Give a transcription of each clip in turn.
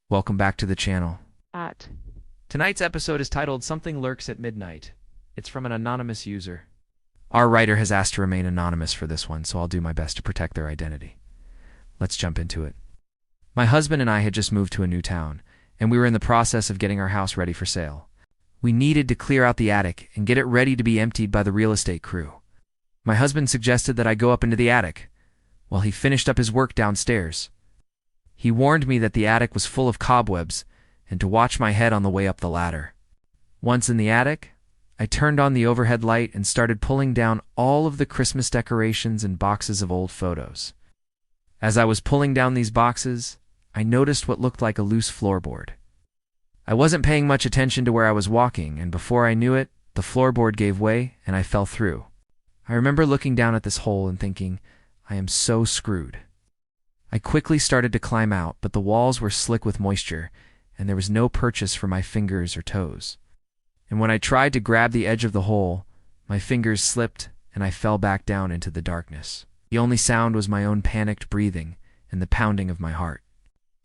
Welcome back to the channel. At Tonight's episode is titled Something Lurks at Midnight. It's from an anonymous user. Our writer has asked to remain anonymous for this one, so I'll do my best to protect their identity. Let's jump into it. My husband and I had just moved to a new town, and we were in the process of getting our house ready for sale. We needed to clear out the attic and get it ready to be emptied by the real estate crew. My husband suggested that I go up into the attic, while he finished up his work downstairs. He warned me that the attic was full of cobwebs and to watch my head on the way up the ladder. Once in the attic, I turned on the overhead light and started pulling down all of the Christmas decorations and boxes of old photos. As I was pulling down these boxes, I noticed what looked like a loose floorboard. I wasn't paying much attention to where I was walking, and before I knew it, the floorboard gave way and I fell through. I remember looking down at this hole and thinking, I am so screwed. I quickly started to climb out, but the walls were slick with moisture, and there was no purchase for my fingers or toes. And when I tried to grab the edge of the hole, my fingers slipped and I fell back down into the darkness. The only sound was my own panicked breathing and the pounding of my heart.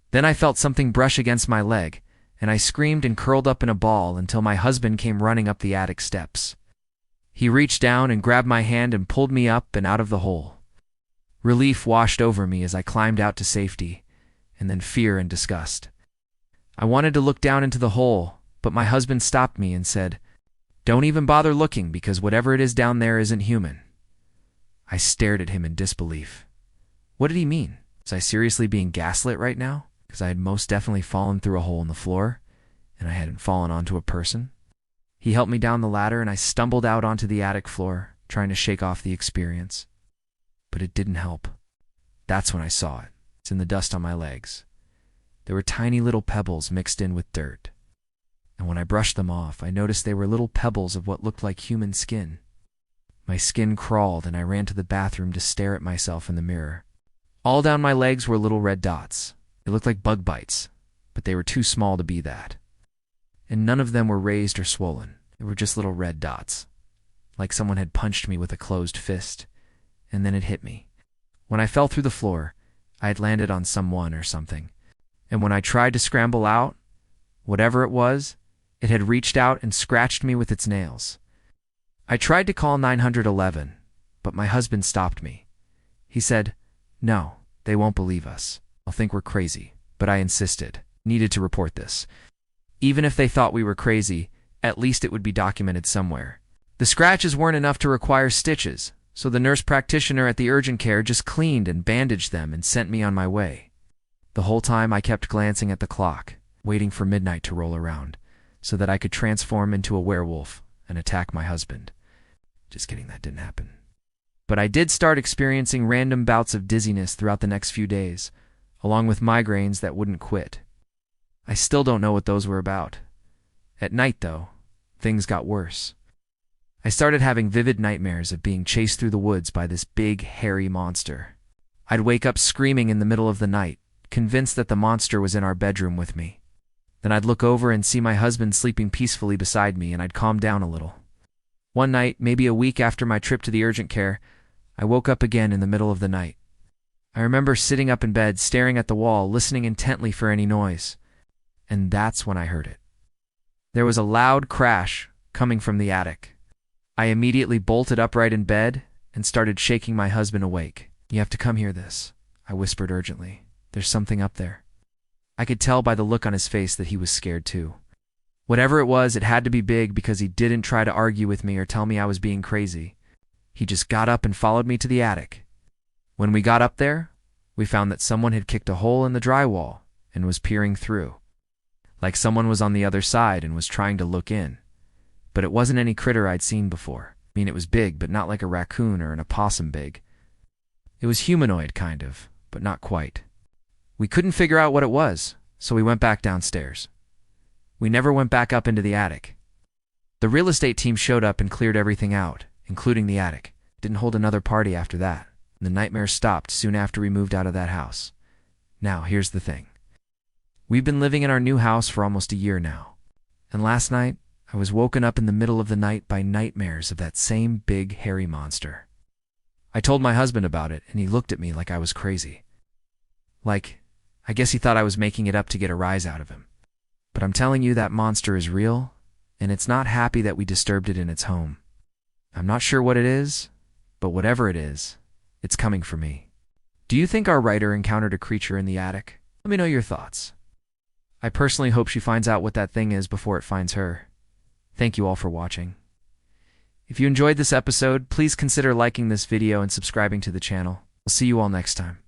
Then I felt something brush against my leg, and I screamed and curled up in a ball until my husband came running up the attic steps. He reached down and grabbed my hand and pulled me up and out of the hole. Relief washed over me as I climbed out to safety, and then fear and disgust. I wanted to look down into the hole, but my husband stopped me and said, "Don't even bother looking because whatever it is down there isn't human." I stared at him in disbelief. What did he mean? Was I seriously being gaslit right now? Because I had most definitely fallen through a hole in the floor, and I hadn't fallen onto a person. He helped me down the ladder and I stumbled out onto the attic floor, trying to shake off the experience. But it didn't help. That's when I saw it. It's in the dust on my legs. There were tiny little pebbles mixed in with dirt. And when I brushed them off, I noticed they were little pebbles of what looked like human skin. My skin crawled and I ran to the bathroom to stare at myself in the mirror. All down my legs were little red dots. They looked like bug bites, but they were too small to be that. And none of them were raised or swollen. They were just little red dots, like someone had punched me with a closed fist. And then it hit me. When I fell through the floor, I had landed on someone or something. And when I tried to scramble out, whatever it was, it had reached out and scratched me with its nails. I tried to call 911, but my husband stopped me. He said, "No, they won't believe us. They'll think we're crazy." But I insisted, needed to report this. Even if they thought we were crazy, at least it would be documented somewhere. The scratches weren't enough to require stitches, so the nurse practitioner at the urgent care just cleaned and bandaged them and sent me on my way. The whole time I kept glancing at the clock, waiting for midnight to roll around, so that I could transform into a werewolf and attack my husband. Just kidding, that didn't happen. But I did start experiencing random bouts of dizziness throughout the next few days, along with migraines that wouldn't quit. I still don't know what those were about. At night, though, things got worse. I started having vivid nightmares of being chased through the woods by this big, hairy monster. I'd wake up screaming in the middle of the night, convinced that the monster was in our bedroom with me. Then I'd look over and see my husband sleeping peacefully beside me, and I'd calm down a little. One night, maybe a week after my trip to the urgent care, I woke up again in the middle of the night. I remember sitting up in bed, staring at the wall, listening intently for any noise. And that's when I heard it. There was a loud crash coming from the attic. I immediately bolted upright in bed and started shaking my husband awake. "You have to come hear this," I whispered urgently. "There's something up there." I could tell by the look on his face that he was scared too. Whatever it was, it had to be big because he didn't try to argue with me or tell me I was being crazy. He just got up and followed me to the attic. When we got up there, we found that someone had kicked a hole in the drywall and was peering through. Like someone was on the other side and was trying to look in. But it wasn't any critter I'd seen before. I mean, it was big, but not like a raccoon or an opossum big. It was humanoid, kind of, but not quite. We couldn't figure out what it was, so we went back downstairs. We never went back up into the attic. The real estate team showed up and cleared everything out, including the attic. Didn't hold another party after that. The nightmares stopped soon after we moved out of that house. Now, here's the thing. We've been living in our new house for almost a year now. And last night, I was woken up in the middle of the night by nightmares of that same big, hairy monster. I told my husband about it, and he looked at me like I was crazy. Like, I guess he thought I was making it up to get a rise out of him. But I'm telling you that monster is real, and it's not happy that we disturbed it in its home. I'm not sure what it is, but whatever it is, it's coming for me. Do you think our writer encountered a creature in the attic? Let me know your thoughts. I personally hope she finds out what that thing is before it finds her. Thank you all for watching. If you enjoyed this episode, please consider liking this video and subscribing to the channel. I'll see you all next time.